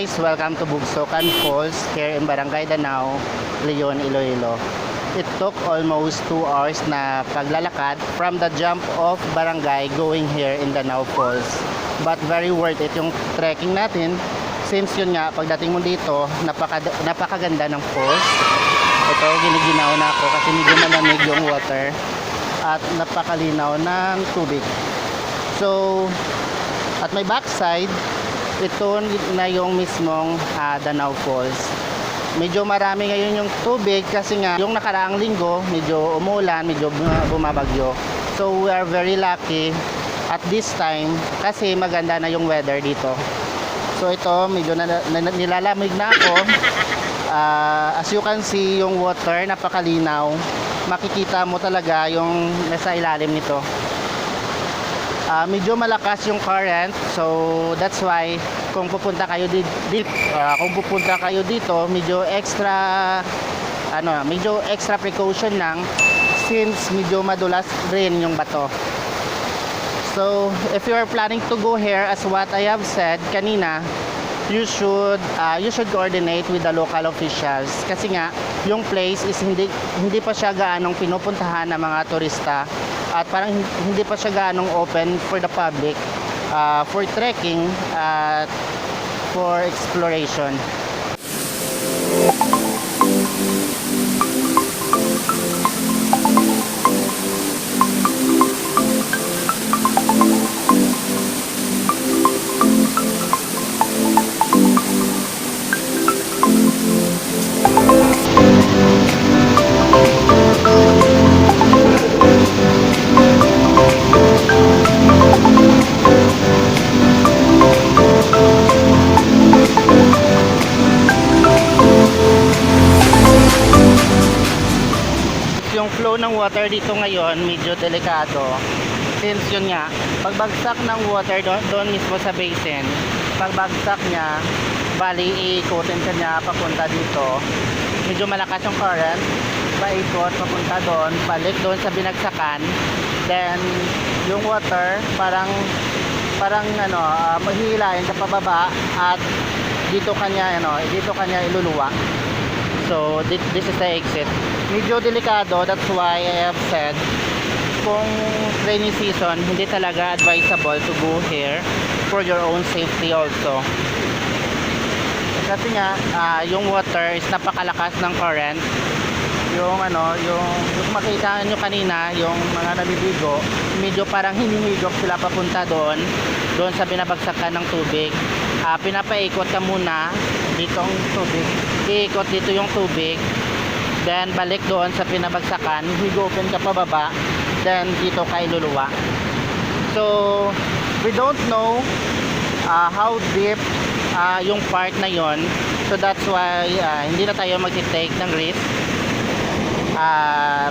guys, welcome to Bugsokan Falls here in Barangay Danao, Leon, Iloilo. It took almost 2 hours na paglalakad from the jump off barangay going here in Danao Falls. But very worth it yung trekking natin since yun nga, pagdating mo dito, napakaganda ng falls. Ito, giniginaw na ako kasi medyo malamig yung water at napakalinaw ng tubig. So, at my backside, ito na yung mismong Danao Falls. Medyo marami ngayon yung tubig kasi nga yung nakaraang linggo medyo umulan, medyo bumabagyo. So we are very lucky at this time kasi maganda na yung weather dito. So ito medyo nilalamig na ako. As you can see, yung water napakalinaw. Makikita mo talaga yung nasa ilalim nito. Medyo malakas yung current, so that's why kung pupunta kayo dito, medyo extra precaution lang since medyo madulas rin yung bato. So if you are planning to go here, as what I have said kanina, you should coordinate with the local officials kasi nga yung place is hindi pa siya gaanong pinupuntahan ng mga turista at parang hindi pa siya gaanong open for the public for trekking at for exploration. Yung flow ng water dito ngayon medyo delikado since yun nga, pagbagsak ng water doon mismo sa basin, pagbagsak niya bali iikutin ka niya papunta dito, medyo malakas yung current, paikot papunta doon, balik doon sa binagsakan, then yung water parang mahihilain sa pababa at dito kanya iluluwa. So this is the exit. Medyo delikado, that's why I have said kung rainy season, hindi talaga advisable to go here for your own safety also. Kasi nga yung water is napakalakas ng current. Yung makita nyo kanina, yung mga nabibigyo, medyo parang hinihigop sila papunta doon sa binabagsakan ng tubig. Pinapaikot ka muna ditong tubig, iikot dito yung tubig, then balik doon sa pinabagsakan, higopin ka pababa, then dito ka iluluwa. So we don't know how deep yung part na yon, so that's why hindi na tayo mag-take ng risk.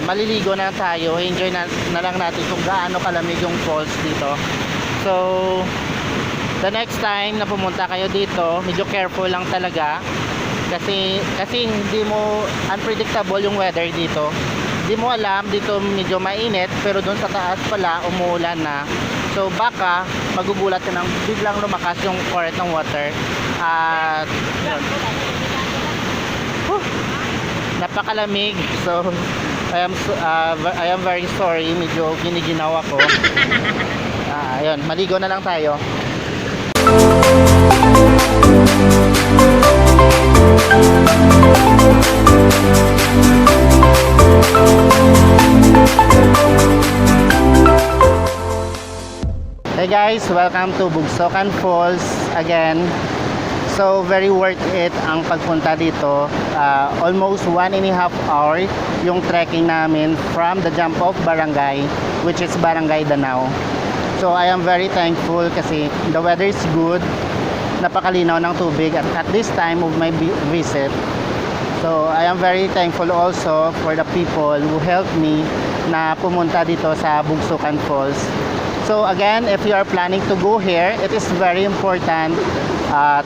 Maliligo na tayo, enjoy na lang natin kung gaano kalamig yung falls dito. So the next time na pumunta kayo dito, medyo careful lang talaga kasi hindi mo, unpredictable yung weather dito. Hindi mo alam, dito medyo mainit pero doon sa taas pala umuulan na. So baka magugulat ka nang biglang lumakas yung current ng water at napakalamig. So I am very sorry, medyo giniginaw ako. Ayun, maligo na lang tayo. Hey guys, welcome to Bugsokan Falls again. So very worth it ang pagpunta dito. Almost 1.5 hour yung trekking namin from the jump off barangay, which is Barangay Danao. So I am very thankful kasi the weather is good, napakalinaw ng tubig at this time of my visit. So I am very thankful also for the people who helped me na pumunta dito sa Bugsokan Falls. So again, if you are planning to go here, it is very important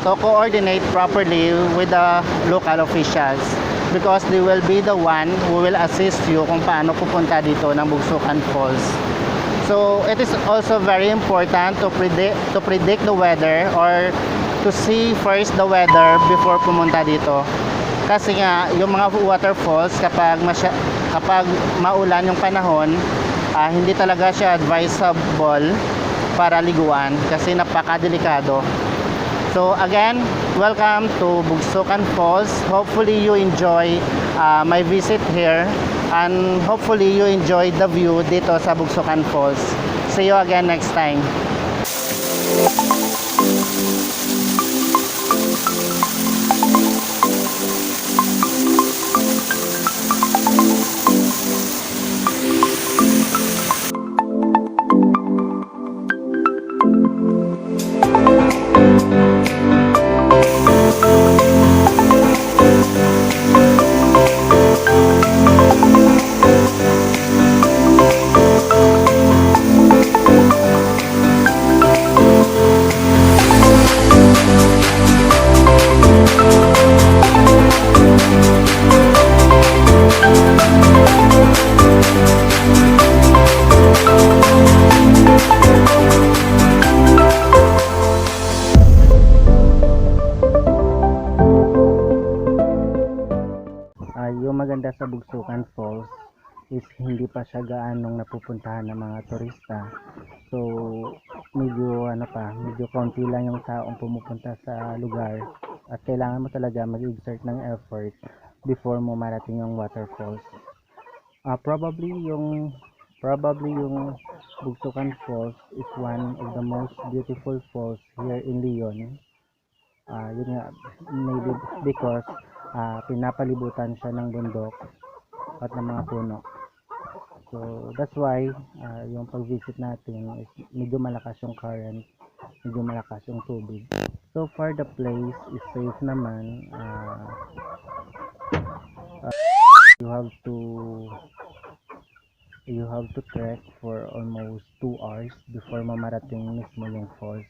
to coordinate properly with the local officials because they will be the one who will assist you kung paano pupunta dito ng Bugsokan Falls. So it is also very important to predict the weather or to see first the weather before pumunta dito. Kasi nga yung mga waterfalls kapag maulan yung panahon, hindi talaga siya advisable para liguan kasi napakadelikado. So again, welcome to Bugsukan Falls. Hopefully you enjoy my visit here and hopefully you enjoy the view dito sa Bugsukan Falls. See you again next time. Yung maganda sa Bugsukan Falls is hindi pa siya gaanong napupuntahan ng mga turista. So medyo medyo konti lang yung taong pumupunta sa lugar at kailangan mo talaga mag-exert ng effort before mo marating yung waterfalls. Probably yung Bugsukan Falls is one of the most beautiful falls here in Leon. Yun nga, maybe because pinapalibutan siya ng bundok at ng mga puno. So that's why yung pag-visit natin is medyo malakas yung current, medyo malakas yung tubig. So far the place is safe naman. You have to trek for almost 2 hours before mamarating mismo yung falls.